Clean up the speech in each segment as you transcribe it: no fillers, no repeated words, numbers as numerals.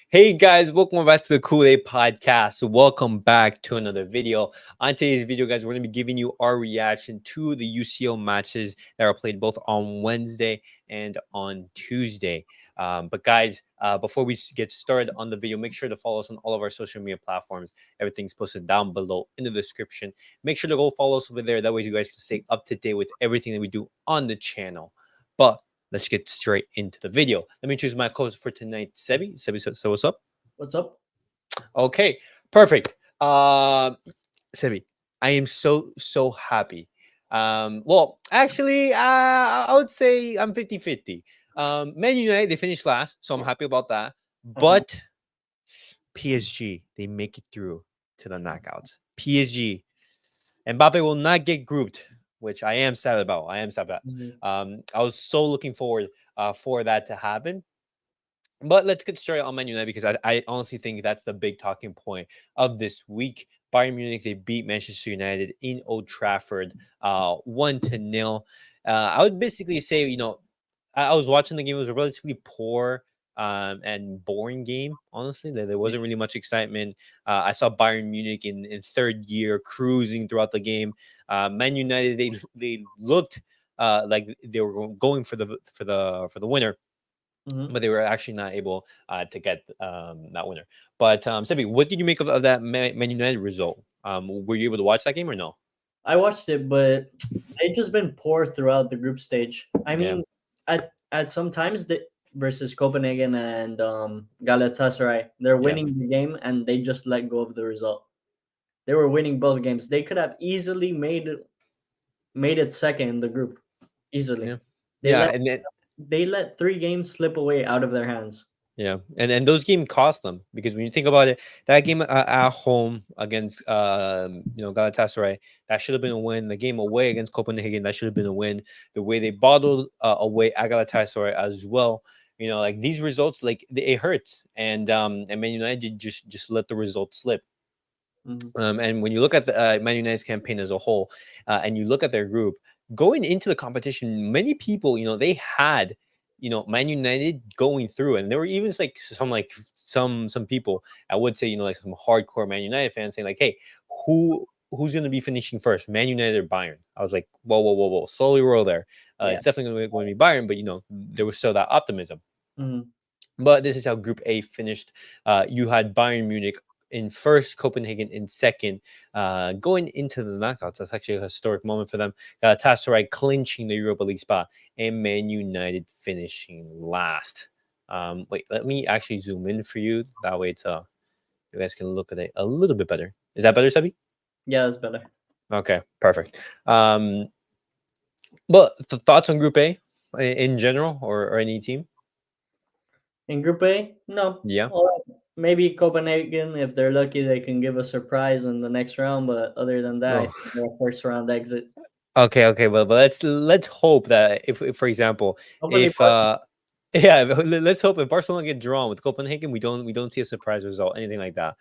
Hey guys, welcome back to the Kool-Aid Podcast. So welcome back to another video. On today's video, guys, we're going to be giving you our reaction to the UCL matches that are played both on Wednesday and on Tuesday. But guys, before we get started on the video, make sure to follow us on all of our social media platforms. Everything's posted down below in the description. Make sure to go follow us over there. That way you guys can stay up to date with everything that we do on the channel. But let's get straight into the video. Let me choose my co-host for tonight, Sebi. Sebi, so what's up? What's up? Okay, perfect. Sebi, I am so happy. Well, actually, I would say I'm 50-50. Man United, they finished last, so I'm happy about that. Uh-huh. But PSG, they make it through to the knockouts. PSG, Mbappe will not get grouped, which I am sad about. I am sad about. Mhm. I was so looking forward for that to happen. But let's get started on Man United because I honestly think that's the big talking point of this week. Bayern Munich, they beat Manchester United in Old Trafford 1-0. I would basically say, I was watching the game. It was a relatively poor and boring game, honestly. There Yeah. wasn't really much excitement. I saw Bayern Munich in third gear, cruising throughout the game. Man United, they looked like they were going for the winner, Mhm. but they were actually not able to get that winner. But Sebi, what did you make of that Man United result? Were you able to watch that game or no? I watched it, but they've just been poor throughout the group stage. I Yeah, mean, at some times the versus Copenhagen and Galatasaray, they're yeah, winning the game and they just let go of the result. They were winning both games. They could have easily made it second in the group. Easily. yeah, They yeah, let and then they let three games slip away out of their hands. yeah, and those games cost them because when you think about it, that game at home against Galatasaray, that should have been a win. The game away against Copenhagen, that should have been a win. The way they bottled away at Galatasaray as well, like these results, like it hurts, and Man United just let the results slip. Mhm. And when you look at the Man United's campaign as a whole, and you look at their group going into the competition, many people, they had, Man United going through, and there were even like some people I would say, like some hardcore Man United fans saying like, "Hey, who's going to be finishing first, Man United or Bayern?" I was like, "Whoa, whoa, whoa, whoa, slowly roll there. Yeah. It's definitely going to be Bayern," but there was still that optimism. Mhm. But this is how Group A finished. You had Bayern Munich in first, Copenhagen in second, going into the knockouts. That's actually a historic moment for them. Galatasaray clinching the Europa League spot, and Man United finishing last. Wait, let me actually zoom in for you. That way, you guys can look at it a little bit better. Is that better, Sabi? Yeah, that's better. Okay, perfect. But the thoughts on Group A in general, or any team? In Group A, no. Yeah. Well, maybe Copenhagen, if they're lucky, they can give a surprise in the next round. But other than that, I Oh. think they're a first round exit. Okay, okay, but let's hope that if for example, Hopefully, if yeah, let's hope if Barcelona get drawn with Copenhagen, we don't see a surprise result, anything like that.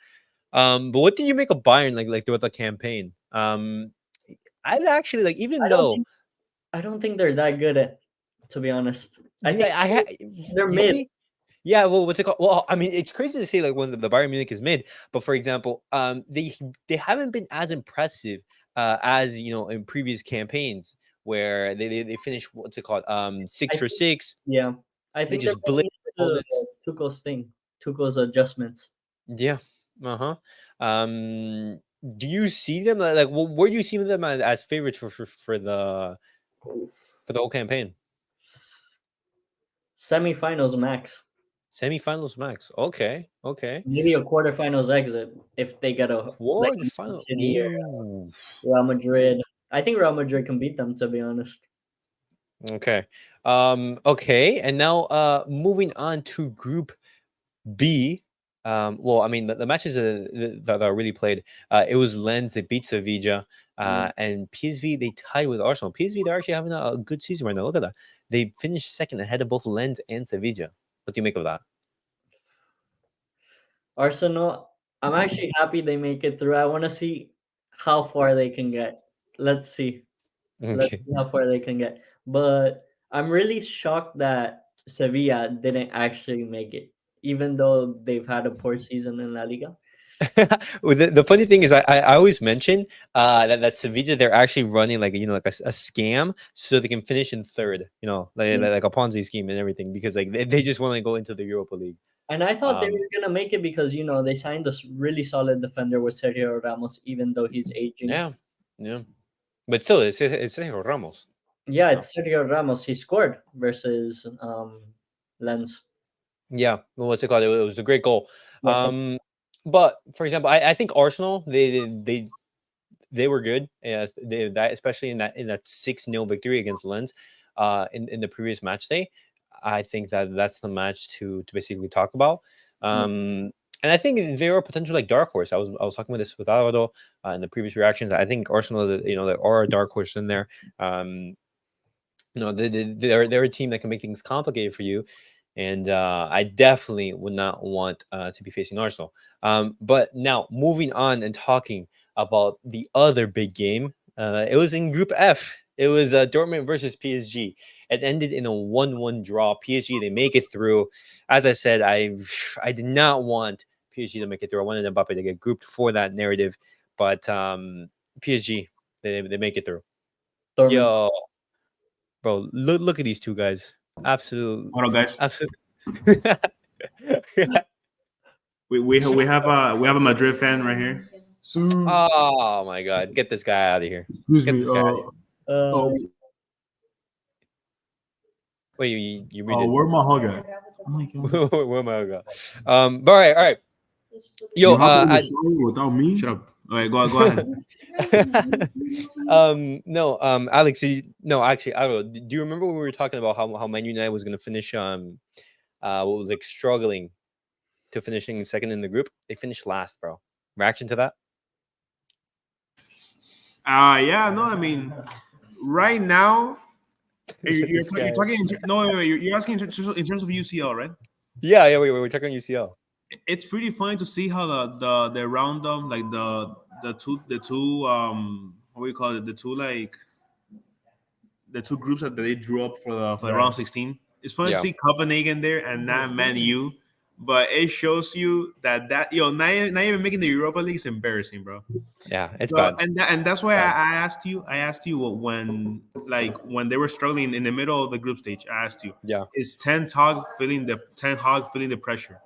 But what did you make of Bayern like throughout the campaign? I'd actually like, even I don't though, think I don't think they're that good at. To be honest, I think yeah, they're you mid. see. Yeah, well, what's it called? Well, I mean, it's crazy to say like when the Bayern Munich is mid, but for example, they haven't been as impressive as in previous campaigns where they finish, what's it called, six I for think six. yeah. I They think they're just blitz getting into opponents. Tuchel's thing, Tuchel's adjustments. Yeah. Uh-huh. Do you see them like, where do you see them as favorites for the whole campaign? Semifinals max, Semifinals max. Okay. Okay. maybe a quarterfinals exit if they get a like Man Quarterfinal. City or Ooh. Real Madrid. I think Real Madrid can beat them. To be honest. Okay. Okay. And now moving on to Group B. Well, I mean, the matches that are really played, it was Lens, they beat Sevilla, Yeah. and PSV, they tied with Arsenal. PSV, they're actually having a good season right now. Look at that. They finished second ahead of both Lens and Sevilla. What do you make of that? Arsenal, I'm actually happy they make it through. I want to see how far they can get. Let's see. Let's Okay. see how far they can get. But I'm really shocked that Sevilla didn't actually make it. even though they've had a poor season in La Liga. Well, the funny thing is, I always mention that Sevilla, they're actually running like like a scam so they can finish in third, Yeah. like a Ponzi scheme and everything because like they just want to go into the Europa League. And I thought they Um, were gonna make it because they signed a really solid defender with Sergio Ramos, even though he's aging. yeah, yeah, but still, it's Sergio Ramos. Yeah, No. it's Sergio Ramos. He scored versus Lens. Yeah, well, what's it called? It was a great goal. Yeah, But for example, I think Arsenal they were good. That especially in that 6-0 victory against Lens, in the previous match day. I think that's the match to basically talk about. yeah. And I think they're a potential like dark horse. I was talking with this with Alvaro in the previous reactions. I think Arsenal, there are a dark horse in there. They're a team that can make things complicated for you, and I definitely would not want to be facing Arsenal. But now moving on and talking about the other big game, it was in Group F. It was Dortmund versus PSG. It ended in a 1-1 draw. PSG they make it through. As I said, I did not want PSG to make it through. I wanted Mbappe to get grouped for that narrative, but PSG they make it through. Dortmund. Yo, bro, look at these two guys. Absolute, Hold on, guys. absolute. We have a Madrid fan right here. So, Oh my god, get this guy out of here. excuse Get me. this guy out of here. Uh, Wait, you muted. Where my hug at? Oh my god. Where am I going? But all right. Yo, You hop on the show without me? Shut up. All right, go ahead. no, Alex, no, actually, I don't know. Do you remember when we were talking about how Man United was going to finish what was like struggling to finishing second in the group? They finished last, bro. Reaction to that? Yeah, no, I mean, right now, you're talking. No, wait, you're asking in terms of UCL, right? Yeah, we're talking UCL. It's pretty funny to see how the round them like the two what do you call it, the two groups that they drew up for the round 16. It's funny to Yeah. see Copenhagen there and not Man U, but it shows you that not even making the Europa League is embarrassing, bro. Yeah, it's So, bad. and that's why Bad. I asked you when they were struggling in the middle of the group stage. I asked you, Yeah. is Ten Hag feeling the pressure,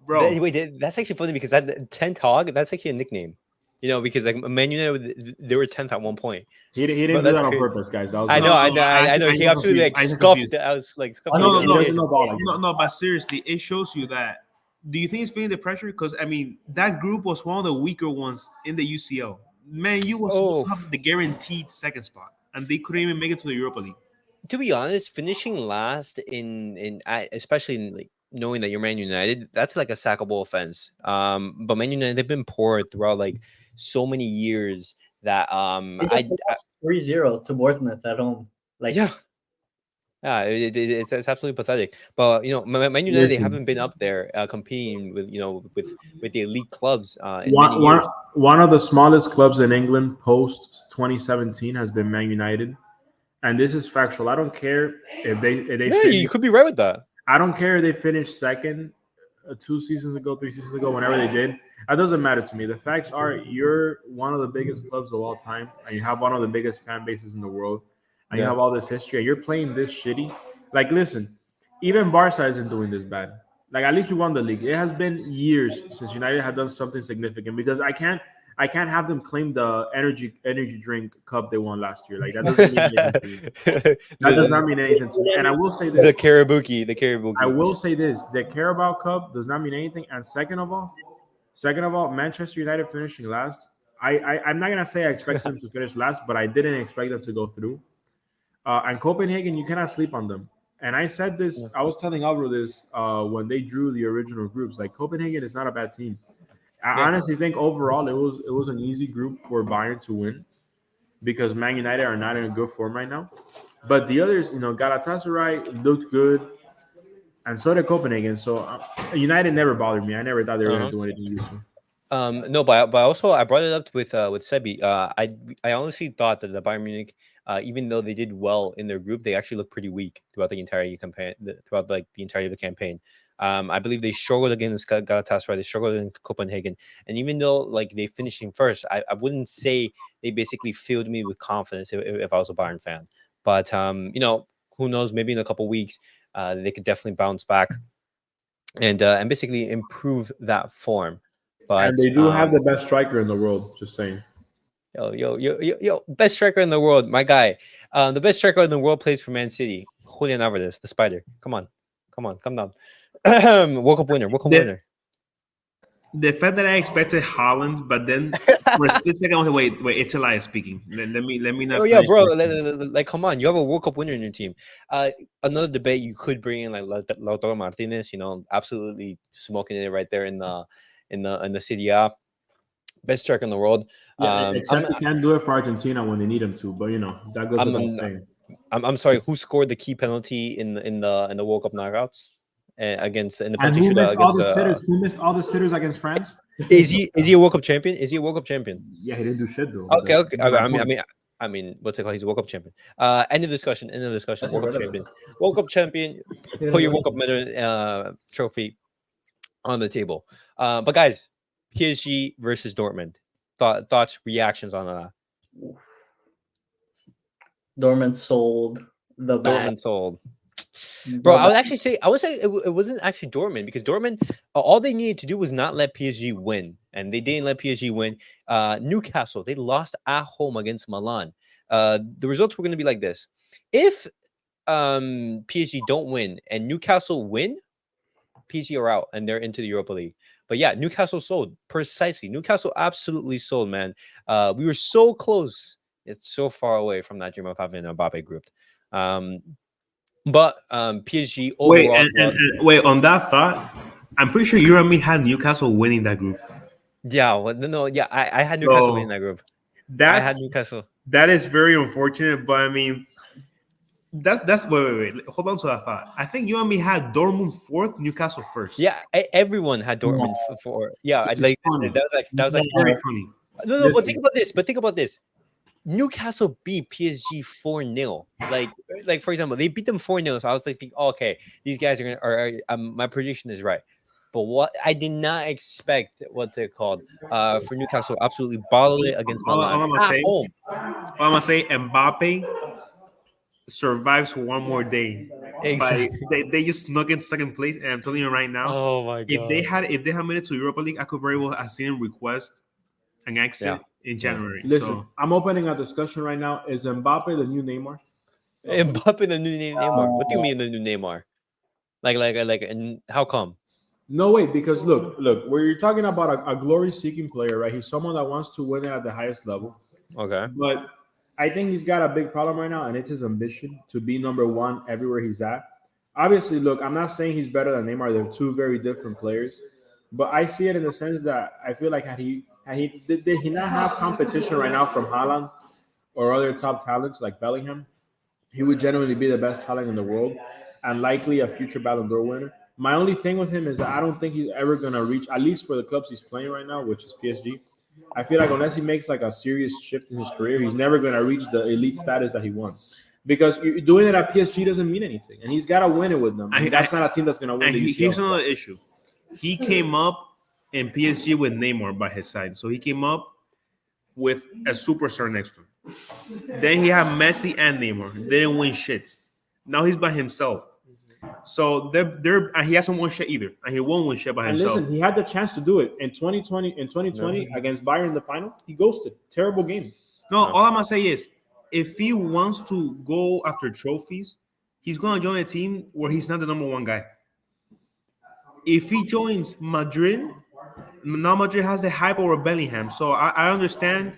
bro? Wait, that's actually funny because that Tent Hog, that's actually a nickname. Because like Man United, they were 10th at one point. He didn't Bro, do that's that on crazy. purpose, guys. That was I know, no, I know, I know. He absolutely like scuffed. I was like Oh, scuffed. no, the no, notification. no, but seriously, it shows you that. Do you think he's feeling the pressure? Because I mean, that group was one of the weaker ones in the UCL. Man, you was supposed Oh, to have the guaranteed second spot, and they couldn't even make it to the Europa League. to be honest, finishing last especially in like knowing that you're Man United, that's like a sackable offense. But Man United they've been poor throughout like so many years that they just lost 3-0 to Bournemouth at home. Like, yeah. Yeah, it's absolutely pathetic. But Man United they Listen, haven't been up there competing with with the elite clubs in one, many one, years. one of the smallest clubs in England post 2017 has been Man United, and this is factual. I don't care if they Yeah, finish. you could be right with that. I don't care if they finished second 2 seasons ago, 3 seasons ago, whenever they did. That doesn't matter to me. The facts are you're one of the biggest clubs of all time, and you have one of the biggest fan bases in the world, and you Yeah. have all this history, and you're playing this shitty. Like, listen, even Barca isn't doing this bad. Like, at least we won the league. It has been years since United have done something significant because I can't have them claim the energy drink cup they won last year. Like, that doesn't mean anything to me. That does not mean anything to me. And I will say the this. Karabuki, I will say this: the Carabao Cup does not mean anything. And second of all, Manchester United finishing last. I'm not gonna say I expect them to finish last, but I didn't expect them to go through. And Copenhagen, you cannot sleep on them. And I said this. I was telling Alvaro this when they drew the original groups. Like, Copenhagen is not a bad team. I Yeah. honestly think overall it was an easy group for Bayern to win because Man United are not in a good form right now. But the others, Galatasaray looked good, and so did Copenhagen. So United never bothered me. I never thought they were going Uh-huh. to do anything useful. No, but also I brought it up with Sebi. I honestly thought that the Bayern Munich, even though they did well in their group, they actually looked pretty weak throughout the entire campaign. Throughout like the entirety of the campaign, I believe they struggled against Galatasaray. They struggled in Copenhagen, and even though like they finishing first, I wouldn't say they basically filled me with confidence if I was a Bayern fan. But who knows? Maybe in a couple weeks, they could definitely bounce back and basically improve that form. And But they do have the best striker in the world. Just saying. yo, best striker in the world, my guy. The best striker in the world plays for Man City. Julian Alvarez, the Spider. Come on, come down. World Cup winner, World Cup winner. The fact that I expected Holland, but then for a split second, I was like, wait, it's Elias speaking. Let me not. Oh yeah, bro. Like, come on, you have a World Cup winner in your team. Another debate you could bring in like Lautaro Martinez. Absolutely smoking it right there in the City A. Best striker in the world. Yeah, except he can't do it for Argentina when they need him to. But that goes without saying. I'm sorry. Who scored the key penalty in the World Cup knockouts against in the and penalty who shootout missed all the sitters? Who missed all the sitters against France? Is he a World Cup champion? Is he a World Cup champion? Yeah, he didn't do shit though. Okay. I mean, what's it called? He's a World Cup champion. End of discussion. That's World Cup champion. World Cup champion. Put your World Cup medal trophy on the table. But guys, PSG versus Dortmund. Thoughts, reactions on that? Dortmund sold the bag. Dortmund sold. Bro, I would say it wasn't actually Dortmund, because Dortmund, all they needed to do was not let PSG win, and they didn't let PSG win. Newcastle, they lost at home against Milan. The results were going to be like this: if PSG don't win and Newcastle win, PSG are out and they're into the Europa League. But yeah, Newcastle sold precisely. Newcastle absolutely sold, man. We were so close. It's so far away from that dream of having an Mbappe group. But PSG overall. Wait, on that thought, I'm pretty sure you and me had Newcastle winning that group. Yeah, I had Newcastle winning that group. I had Newcastle. That is very unfortunate, but I mean, that's wait. Hold on to that thought. I think you and me had Dortmund fourth, Newcastle first. Yeah, everyone had Dortmund for. Yeah, that was like very funny. No, but think about this. Newcastle beat PSG 4-0. Like for example, they beat them 4-0. So I was thinking, okay, these guys are my prediction is right. But what I did not expect, what's it called, for Newcastle absolutely bottle it against Milan. All I'm gonna say, Mbappe survives for one more day. Exactly. They just snuck into second place, and I'm telling you right now, oh my god, if they had made it to Europa League, I could very well have seen him request an exit in January. Listen, I'm opening a discussion right now. Is Mbappe the new Neymar? Mbappe the new Neymar? What do you mean the new Neymar? Like, and how come? No, wait, because look, where you're talking about a glory-seeking player, right? He's someone that wants to win it at the highest level. Okay. But I think he's got a big problem right now, and it's his ambition to be number one everywhere he's at. Obviously, look, I'm not saying he's better than Neymar. They're two very different players. But I see it in the sense that I feel like did he not have competition right now from Haaland or other top talents like Bellingham, he would genuinely be the best talent in the world and likely a future Ballon d'Or winner. My only thing with him is that I don't think he's ever going to reach, at least for the clubs he's playing right now, which is PSG. I feel like unless he makes like a serious shift in his career, he's never going to reach the elite status that he wants. Because doing it at PSG doesn't mean anything. And he's got to win it with them. That's not a team that's going to win the UCL. Here's another issue. He came up in PSG with Neymar by his side. So he came up with a superstar next to him. Then he had Messi and Neymar. They didn't win shit. Now he's by himself. So and he hasn't won shit either. And he won't win shit by himself. And listen, he had the chance to do it in 2020 against Bayern in the final. He ghosted. Terrible game. No, all I'm going to say is, if he wants to go after trophies, he's going to join a team where he's not the number one guy. If he joins Madrid, now Madrid has the hype over Bellingham. So I understand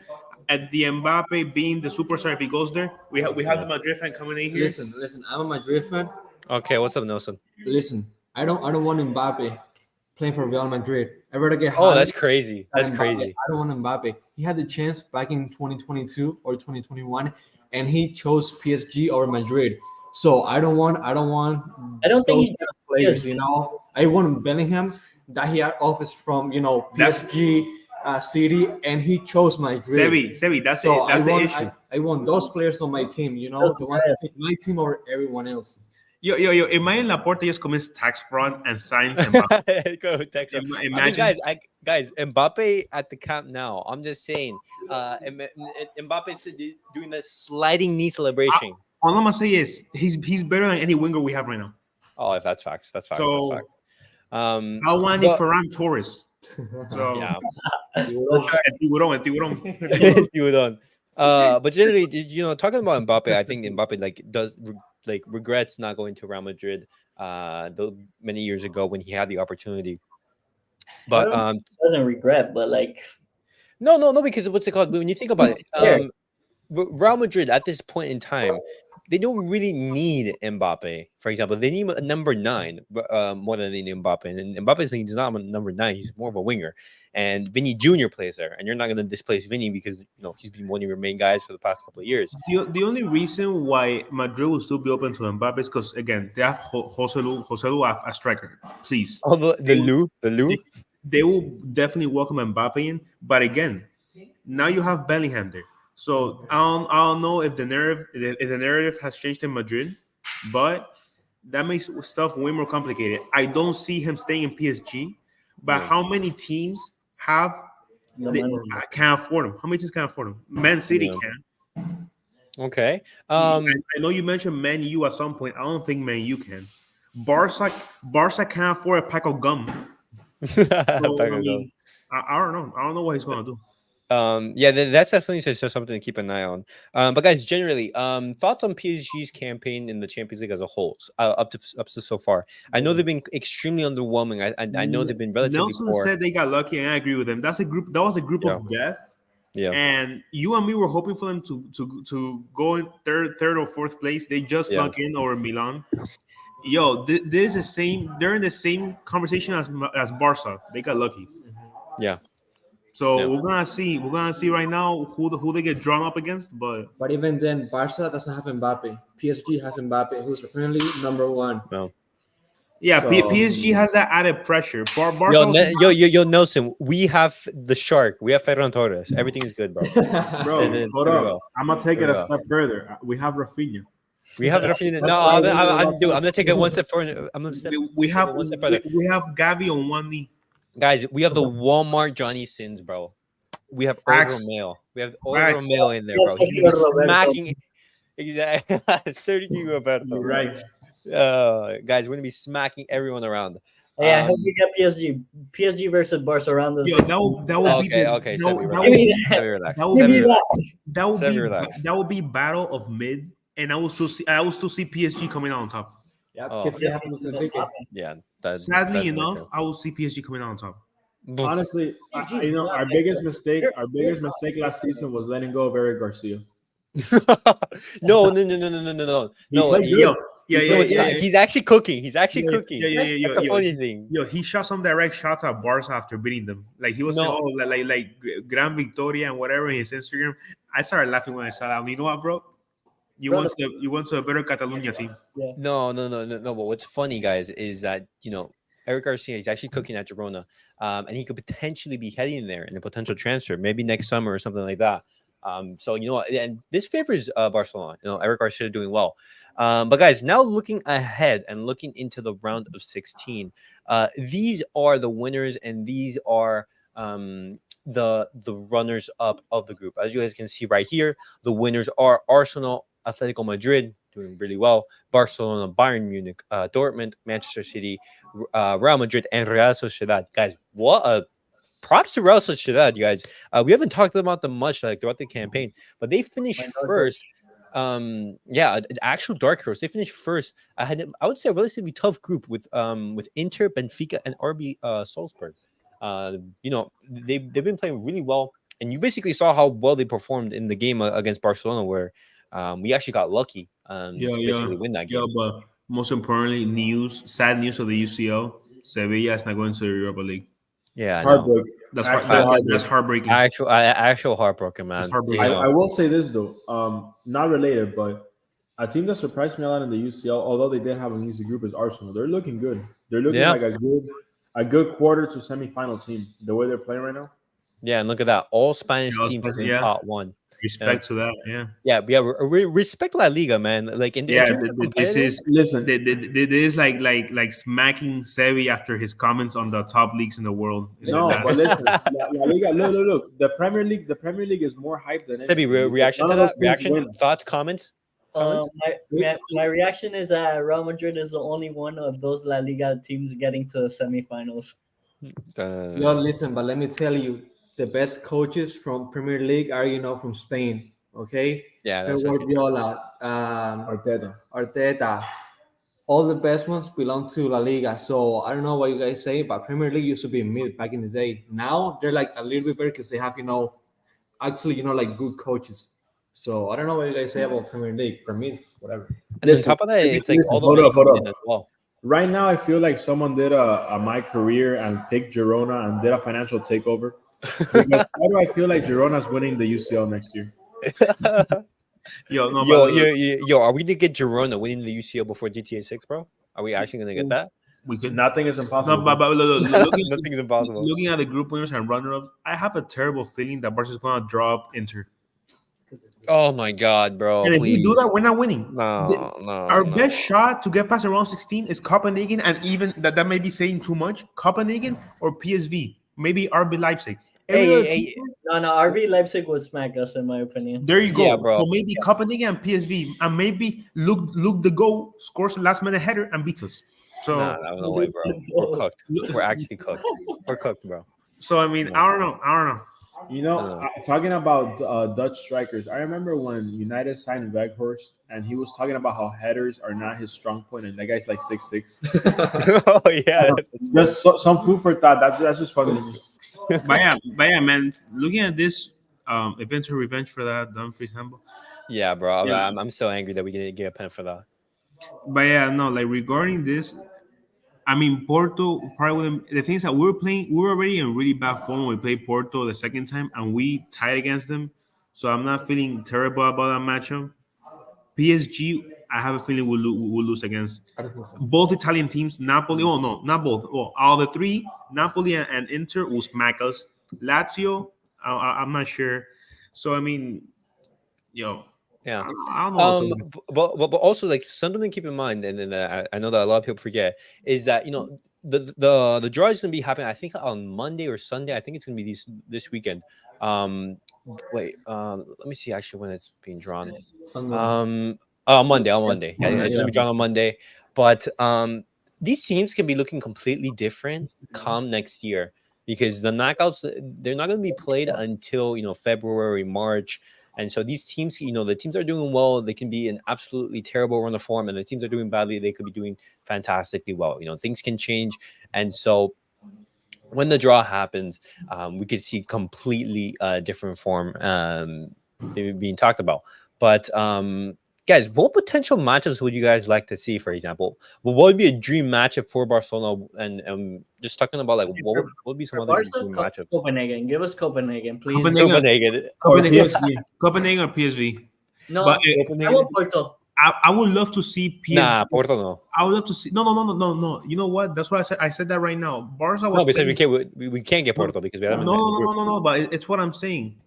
at the Mbappe being the superstar if he goes there. We have the Madrid fan coming in here. Listen, I'm a Madrid fan. Okay, what's up, Nelson? Listen, I don't want Mbappe playing for Real Madrid. I'd rather get that's crazy. That's Mbappe. crazy. I don't want Mbappe. He had the chance back in 2022 or 2021, and he chose PSG over Madrid. So I don't think he players. I want Bellingham that he had offers from PSG City, and he chose Madrid. Sevi, that's So it. That's the I issue. I want those players on my team. You know, Just the ones that pick my team over everyone else. Yo, imagine Laporte just commits tax fraud and signs Mbappe. Go text. I mean, Imagine. guys, Mbappe at the Camp Nou. I'm just saying, Mbappe is doing the sliding knee celebration. All I'm gonna say is he's better than any winger we have right now. Oh, if that's facts. That's facts. So- that's facts. I want but- Ferran Torres. So yeah. El tiburón. Tiburón. But generally, talking about Mbappe, I think Mbappe regrets not going to Real Madrid many years ago when he had the opportunity. But doesn't regret, but like no, because what's it called? When you think about it, Fair. Real Madrid at this point in time, they don't really need Mbappe. For example, they need a number 9 more than they need Mbappe. And Mbappe's not a number 9; he's more of a winger. And Vinny Jr. plays there, and you're not going to displace Vinny because he's been one of your main guys for the past couple of years. The only reason why Madrid will still be open to Mbappe is because again they have Joselu as striker. Please, Oh, the Lou. they will definitely welcome Mbappe in. But again, now you have Bellingham there. So I don't know if the narrative has changed in Madrid, but that makes stuff way more complicated. I don't see him staying in PSG, but Yeah. how many teams have can't afford him? How many teams can afford him? Man City Yeah. can. Okay. I know you mentioned Man U at some point. I don't think Man U can. Barca can't afford a pack of gum. So, I mean, I don't know. I don't know what he's gonna do. Yeah, that's definitely just something to keep an eye on. But guys, generally, thoughts on PSG's campaign in the Champions League as a whole, up to so far. I know they've been extremely underwhelming. I know they've been relatively Nelson poor. said they got lucky, and I agree with him. That was a group of death. Yeah. And you and me were hoping for them to go in third or fourth place. They just snuck in over Milan. Yo, this is the same. They're in the same conversation as Barca. They got lucky. Yeah. So we're gonna see. We're gonna see right now who they get drawn up against. But even then, Barca doesn't have Mbappe. PSG has Mbappe, who's apparently number 1. No. yeah, So- PSG has that added pressure. Barca Yo, Nelson. We have the shark. We have Ferran Torres. Everything is good, bro. Bro, Then hold there we up. go. I'm gonna take it There a we go. step further. We have Rafinha. We have Rafinha. No, I'm gonna take it one step further. we have one step further. we have Gavi on one knee. Guys, we have the Walmart Johnny Sins, bro. We have Facts. Romeo. We have Facts. Romeo in there, bro. He's gonna be Roberto. smacking. Exactly, Sergio Roberto. You're right. Guys, we're gonna be smacking everyone around. Hey, I hope we get PSG versus Barca around the Yo, 16th. that would be Okay. that Sevi, would Give me relax. that. Sevi, relax. that would Give be me Sevi, that. relax. Relax. that would be battle of mid, and I will still see PSG coming out on top. Yeah, Oh, because they have Benfica. Yeah. Sadly enough, I will see PSG coming out on top. Honestly, PSG's our not biggest that mistake, last season was letting go of Eric Garcia. No. He No, played good. he's actually cooking. He's actually cooking. Yeah. That's the funny thing. Yo, he shot some direct shots at Barca after beating them. Like he was saying, like Gran Victoria and whatever in his Instagram. I started laughing when I saw that. You know what, bro? You went to a better Catalonia team. No. But what's funny, guys, is that Eric Garcia is actually cooking at Girona, and he could potentially be heading there in a potential transfer, maybe next summer or something like that. So and this favors Barcelona. Eric Garcia doing well. But guys, now looking ahead and looking into the round of 16, these are the winners, and these are the runners up of the group. As you guys can see right here, the winners are Arsenal, Atletico Madrid doing really well, Barcelona, Bayern Munich, Dortmund, Manchester City, Real Madrid, and Real Sociedad. Guys, what a props to Real Sociedad, you guys. We haven't talked about them much throughout the campaign, but they finished first. An actual dark horse. They finished first. I would say a relatively tough group with Inter, Benfica, and RB Salzburg. They've been playing really well, and you basically saw how well they performed in the game against Barcelona, where we actually got lucky to basically win that game. Yeah, but most importantly, sad news of the UCL. Sevilla is not going to the Europa League. Yeah, I know. Heartbreak. That's heartbreaking. Actual heartbroken, man. That's heartbreaking. I will say this though, not related, but a team that surprised me a lot in the UCL, although they did have an easy group, is Arsenal. They're looking good. They're looking like a good quarter to semifinal team. The way they're playing right now. Yeah, and look at that. All Spanish all teams Spanish- in yeah. pot one. Respect to that. Yeah. Yeah, respect La Liga, man. Like in Yeah. terms of This competitive, is Listen, this is like smacking Sevi after his comments on the top leagues in the world. In the no, last- but listen, La Liga, look. The Premier League is more hyped than maybe anything. because reaction none to of that. those teams Reaction, win. thoughts, comments. My reaction is that Real Madrid is the only one of those La Liga teams getting to the semifinals. Yo, listen, but let me tell you, the best coaches from Premier League are from Spain. Okay, Yeah, Pep that's right. Guardiola, Arteta. All the best ones belong to La Liga. So I don't know what you guys say, but Premier League used to be mid back in the day. Now they're like a little bit better because they have actually like good coaches. So I don't know what you guys say about Premier League. For me, it's whatever. And on Listen, top of that, it's like listen, all the hold money up, hold coming up. in as well. Right now, I feel like someone did a my career and picked Girona and did a financial takeover. Because why do I feel like Girona's winning the UCL next year? Yo, no, yo, but yo, are we gonna get Girona winning the UCL before GTA 6, bro? Are we actually gonna get that? we could. Nothing is No, impossible. but looking, Nothing's impossible. looking at the group winners and runner-ups, I have a terrible feeling that Barca's gonna drop Inter. Oh my god, bro! And if we do Please, that, we're not winning. no. Our best shot to get past around 16 is Copenhagen, and even that may be saying too much. Copenhagen or PSV, maybe RB Leipzig. Every other team- No, RB Leipzig would smack us, in my opinion. there you go. Yeah, bro. So maybe Copenhagen and PSV, and maybe Luke the goal scores a last minute header and beats us. So No way, bro. We're cooked. We're actually cooked. We're cooked, bro. so I mean, I don't know. You know, Uh. talking about Dutch strikers, I remember when United signed Weghorst, and he was talking about how headers are not his strong point, and that guy's like 6'6". Oh yeah. Just some food for thought. That's just funny to me. But yeah, man. Looking at this, eventual revenge for that Dumfries handball. Yeah, bro. Yeah. I'm so angry that we didn't get a pen for that. But yeah, no, like regarding this, I mean, Porto probably wouldn't. The thing is that we were already in really bad form when we played Porto the second time, and we tied against them. So I'm not feeling terrible about that matchup. PSG, I have a feeling we'll lose against both Italian teams. Napoli, oh no, not both. Well, all the three, Napoli and Inter will smack us. Lazio, I'm not sure. So I mean, yo, Yeah. I don't know. What's But also like something to keep in mind, and then I know that a lot of people forget is that the draw is gonna be happening. I think on Monday or Sunday. I think it's gonna be this weekend. Let me see actually when it's being drawn. On Monday. Yeah, it's gonna be drawn on Monday. But these teams can be looking completely different come next year because the knockouts they're not gonna be played until February, March. And so these teams, the teams are doing well, they can be an absolutely terrible run of form, and the teams are doing badly, they could be doing fantastically well. Things can change, and so when the draw happens, we could see completely different form being talked about. But guys, what potential matchups would you guys like to see? For example, what would be a dream matchup for Barcelona? And just talking about like what would be some other dream matchups? Copenhagen, give us Copenhagen, please. Copenhagen. Copenhagen or PSV? No, But, I want Porto. I would love to see PSV. Nah, Porto no. I would love to see. No. You know what? That's why I said. I said that right now. Barca was. No, we said we can't get Porto because we haven't. No. But it's what I'm saying.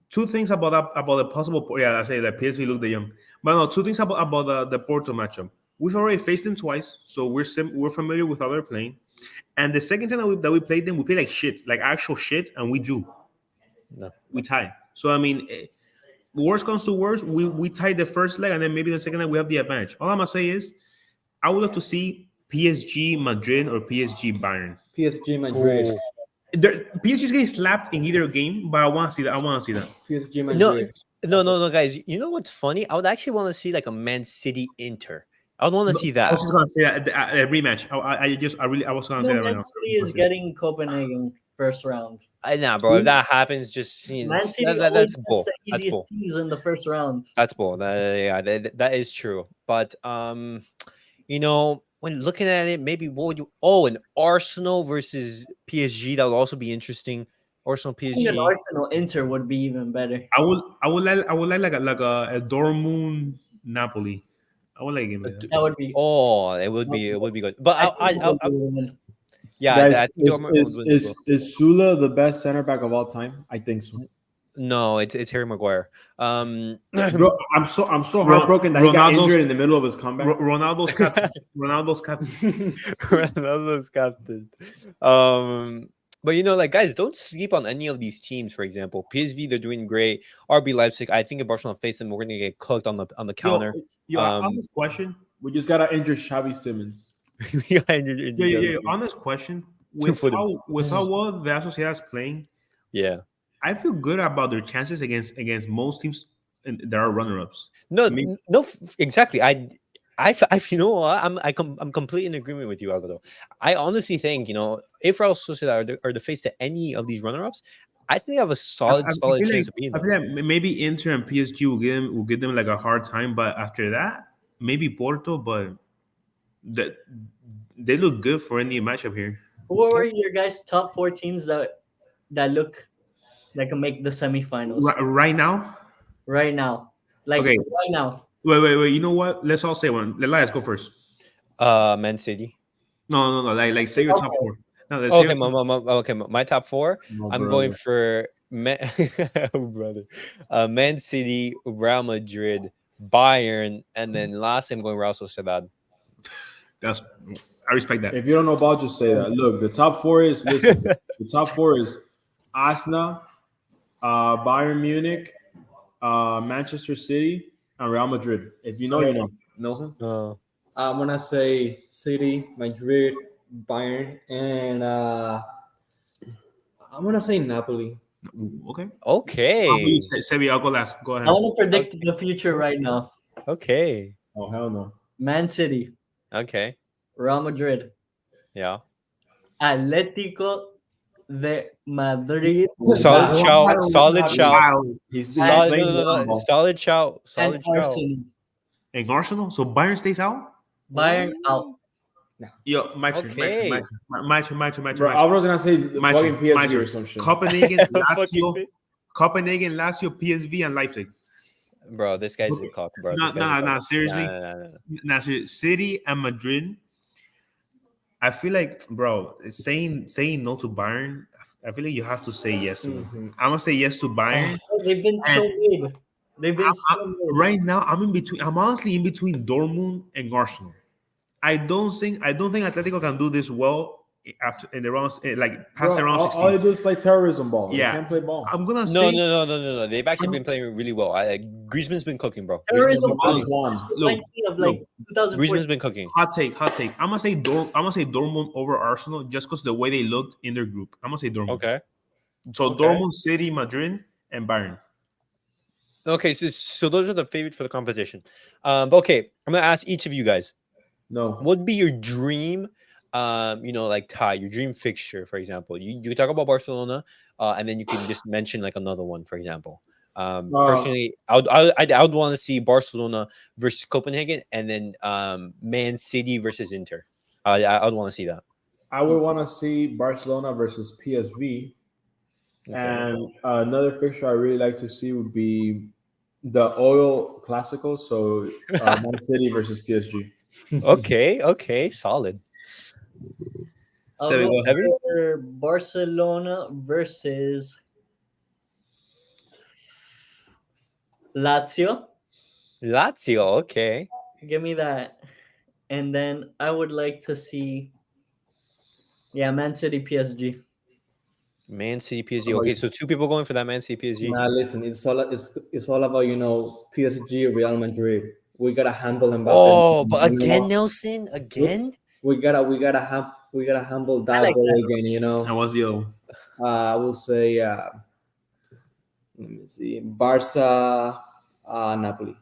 Two things about the possible. Yeah, I say that PSV look the young. But no, two things about the Porto matchup. We've already faced them twice, so we're familiar with how they're playing. And the second time that we played them, we played like shit, like actual shit, and we drew. No, we tied. So I mean, worst comes to worst, we tied the first leg, and then maybe the second leg we have the advantage. All I'm gonna say is, I would love to see PSG Madrid or PSG Bayern. PSG Madrid. PSG is getting slapped in either game, but I want to see that. PSG Madrid. No, guys. You know what's funny? I would actually want to see like a Man City Inter. I would want to see that. I was just gonna say that a rematch. I was gonna say that right Man City is getting Copenhagen first round. Nah, bro. If that happens, just Man City that's bull. the easiest teams in the first round. That's bull. That is true. But when looking at it, maybe what would you? Oh, an Arsenal versus PSG. That would also be interesting. Arsenal PSG. I think an Arsenal Inter would be even better. I would like a Dortmund Napoli. I would like it. That would be. Oh, it would be good. But Yeah, Guys, I think Dortmund will win as well. is Sula the best center back of all time? I think so. No, it's Harry Maguire. Bro, I'm so Ro- heartbroken that he got Ronaldo's- injured in the middle of his comeback. Ronaldo's captain. Ronaldo's captain. Ronaldo's captain. But like guys, don't sleep on any of these teams. For example, PSV, they're doing great. RB Leipzig, I think if Barcelona face them, we're gonna get cooked on the counter. I have this question. We just gotta injure Xavi Simmons. Yeah. On this question, with For the- how well the Sociedad is playing, Yeah. I feel good about their chances against most teams that are runner-ups. No, I mean- no, exactly. You know what? I'm completely in agreement with you, Alvaro. I honestly think if Real Sociedad are to face to any of these runner-ups, I think they have a solid feel chance like, of beating I them. feel like maybe Inter and PSG will give them like a hard time, but after that, maybe Porto. But that they look good for any matchup here. Who are your guys' top 4 teams that look that can make the semifinals Right now, right now? Like Okay. right now. wait. You know what? Let's all say one. Let's go first. Man City. No. Like say your top Okay. 4. No, let's say Okay, your top my top 4. No, I'm brother. going for brother, Man City, Real Madrid, Bayern, and then last I'm going Real Sociedad. I respect that. If you don't know about, just say that. Look, the top 4 is the top 4 is Arsenal, Bayern Munich, Manchester City, and Real Madrid. If you know, you know. Nelson? I'm gonna say City, Madrid, Bayern, and I'm gonna say Napoli. Okay. Okay. Sebi, I'll go last. Go ahead. I want to predict the future right now. Okay. Oh hell no. Man City, Okay. Real Madrid, Yeah. Atlético de Madrid, Solid shout. Solid shout. Wow. He's Solid, playing no. football. Solid shout. Solid and shout. Arsenal. And Arsenal. So Bayern stays out. Bayern out. Yo, my turn. Okay. My turn. Bro, I was gonna say My fucking turn, my PSG turn. or some shit. Copenhagen, Fucking Lazio, PSV, and Leipzig. bro, this guy's a cock, bro. This guy's a Nah. cock. Seriously, Nah. seriously. City and Madrid. I feel like, bro, saying no to Bayern. I feel like you have to say yes to them. I'm gonna say yes to Bayern. They've been so good. They've been so good. Right now, I'm in between. I'm honestly in between Dortmund and Arsenal. I don't think Atletico can do this well after in the rounds, like past the Bro, round all 16. they do is play terrorism ball. Yeah. They can't play ball. I'm gonna No. say They've actually been playing really well. Griezmann's been cooking, bro. Terrorism Morales won. reminds me of like Griezmann's 2014. been cooking. hot take. I'm gonna say Dortmund over Arsenal just because the way they looked in their group. I'm gonna say Dortmund. Okay. So Okay. Dortmund, City, Madrid, and Bayern. Okay. So those are the favorites for the competition. But okay, I'm gonna ask each of you guys. No. What would be your dream, like tie, your dream fixture, for example? You can talk about Barcelona, and then you can just mention like another one, for example. Personally, I would want to see Barcelona versus Copenhagen, and then Man City versus Inter. I would want to see that. I would want to see Barcelona versus PSV. Okay. And another fixture I really like to see would be the Oil Clasico. So Man City versus PSG. Okay, solid. I'll Seven, go go ahead. for Barcelona versus Lazio. Lazio, okay. Give me that. And then I would like to see, Man City PSG. Man City, PSG. Okay, so 2 people going for that Man City, PSG. Nah, listen, it's all about PSG, Real Madrid. We gotta handle them. Oh, but again, Nelson, again. we gotta handle that like goal again. That was the other. I will say, let me see, Barca, Napoli.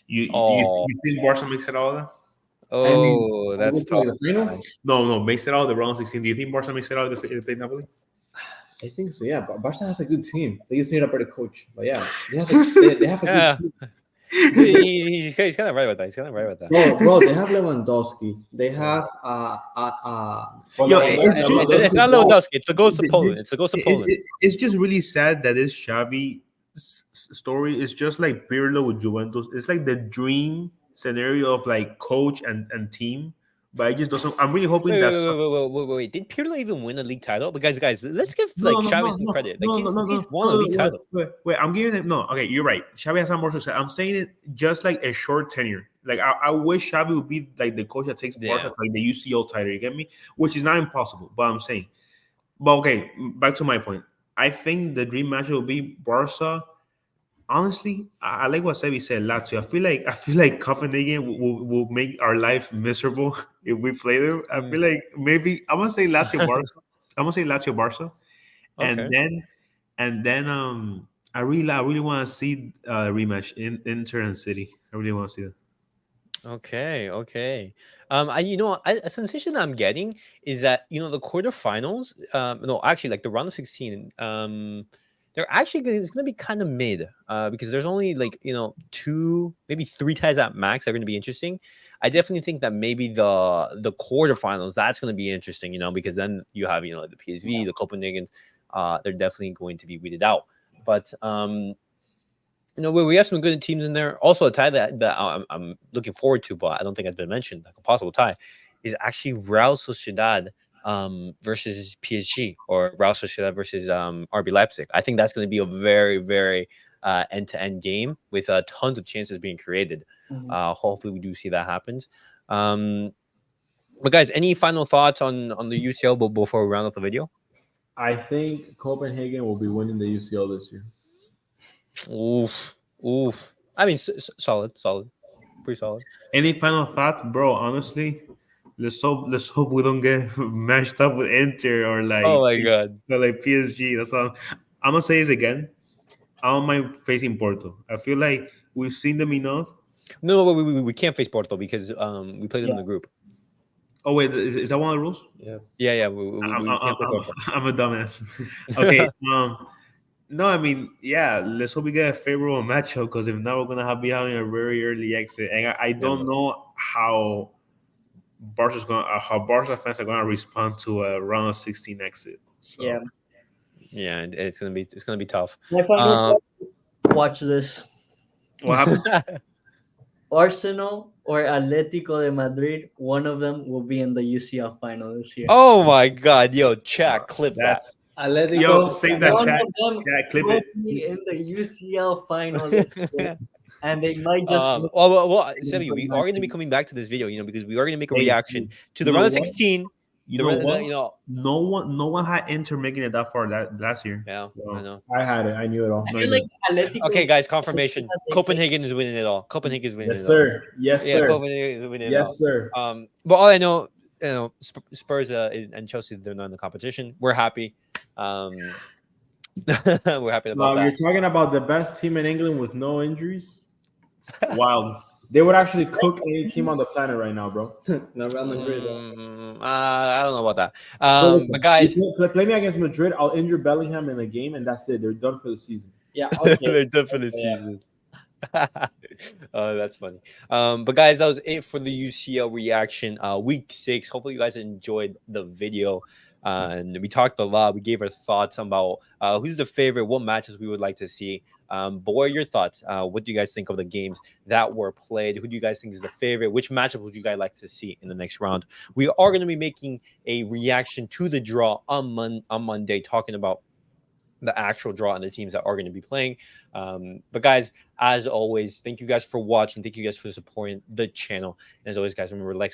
You Oh. think Barca makes it all? Of that? Oh, that's Which one, tough. the finals? No, makes it out of the round 16. Do you think Barca makes it out if they play Napoli? I think so. Yeah, but Barca has a good team. They just need a better coach. But yeah, they have a Yeah. good team. He's kind of right about that. Bro, they have Lewandowski. They have Yo, it's just- It's not Lewandowski. It's the ghost of Poland. It's the ghost of Poland. It's just really sad that this Xavi story is just like Pirlo with Juventus. It's like the dream scenario of like coach and team but it just doesn't. I'm really hoping Wait, that. wait, wait, wait, wait, wait, wait. Did Pirlo even win a league title? But guys, let's give No, like no, Xavi no, some no, credit. Like no, he's no, no, he's no, won a no, league wait, title. wait. I'm giving it. No, okay, you're right. Xavi has some more success. I'm saying it just like a short tenure. Like I wish Xavi would be like the coach that takes Barca to like the UCL title. You get me? Which is not impossible, but I'm saying. But okay, back to my point. I think the dream match will be Barca. Honestly, I like what Sebi said. Lazio. I feel like Copenhagen will make our life miserable if we play them. I Mm. feel like maybe I'm gonna say Lazio Barca. I'm gonna say Lazio Barca, and Okay. then I really want to see rematch in Inter and City. I really want to see that. Okay. A sensation that I'm getting is that the quarterfinals. No, actually, like the round of 16. They're actually it's gonna be kind of mid. Because there's only like two, maybe three ties at max that are gonna be interesting. I definitely think that maybe the quarterfinals that's gonna be interesting. Because then you have the PSV, the Copenhagen. They're definitely going to be weeded out. But we have some good teams in there. Also, a tie that I'm looking forward to, but I don't think it's been mentioned, like a possible tie, is actually Real Sociedad versus PSG, or Real Sociedad versus RB Leipzig. I think that's going to be a very, very end-to-end game with tons of chances being created. Mhm. Hopefully, we do see that happens. But guys, any final thoughts on the UCL before we round off the video? I think Copenhagen will be winning the UCL this year. Oof, oof. I mean, solid, pretty solid. Any final thought, bro? Honestly, let's hope we don't get mashed up with Inter Oh my god. or like PSG. That's all. I'm gonna say this again. I don't mind facing Porto. I feel like we've seen them enough. No, we can't face Porto because we play them in Yeah. the group. Oh wait, is that one of the rules? Yeah, we can't play Porto. I'm a dumbass. Okay. No, I mean, yeah. Let's hope we get a favorable matchup because if not, we're gonna be having a very early exit, and I Yeah, don't know how Barca fans are gonna respond to a round of 16 exit. So Yeah. yeah, it's gonna be tough. My final Um, thought, watch this. what happened? Arsenal or Atletico de Madrid, one of them will be in the UCL final this year. oh my god, yo, chat, clip that. That's Atletico. yo. Save that One chat. of them Chat, clip will it. be in the UCL final this year, and they might just win Sebi, for we Man are going to be City. coming back to this video, because we are going to make a Hey, reaction to the you know round of what? 16. You The, know re- what? the you know, No one had Inter making it that far last year. yeah, So, I know. I had it. I knew it all. I no, feel you like didn't. Atletico Okay, is guys, confirmation. as they can. Copenhagen is winning it all. Copenhagen is winning Yes, it all. sir. Yes, Yeah, sir. Copenhagen is winning it all. Yes, sir. But all I know, Spurs and Chelsea, they're not in the competition. We're happy. We're happy about You're that. talking about the best team in England with no injuries. Wild. They would actually cook any team on the planet right now, bro. Not Real Madrid. I don't know about that. Bro, listen, But guys, you play me against Madrid. I'll injure Bellingham in a game, and that's it. They're done for the season. Yeah, okay. they're done for the Yeah. season. Oh, that's funny. But guys, that was it for the UCL reaction. Week 6. Hopefully, you guys enjoyed the video. And we talked a lot. We gave our thoughts about who's the favorite, what matches we would like to see. But what are your thoughts? What do you guys think of the games that were played? Who do you guys think is the favorite? Which matchup would you guys like to see in the next round? We are going to be making a reaction to the draw on Monday, talking about the actual draw and the teams that are going to be playing. But guys, as always, thank you guys for watching. Thank you guys for supporting the channel. And as always, guys, remember, like,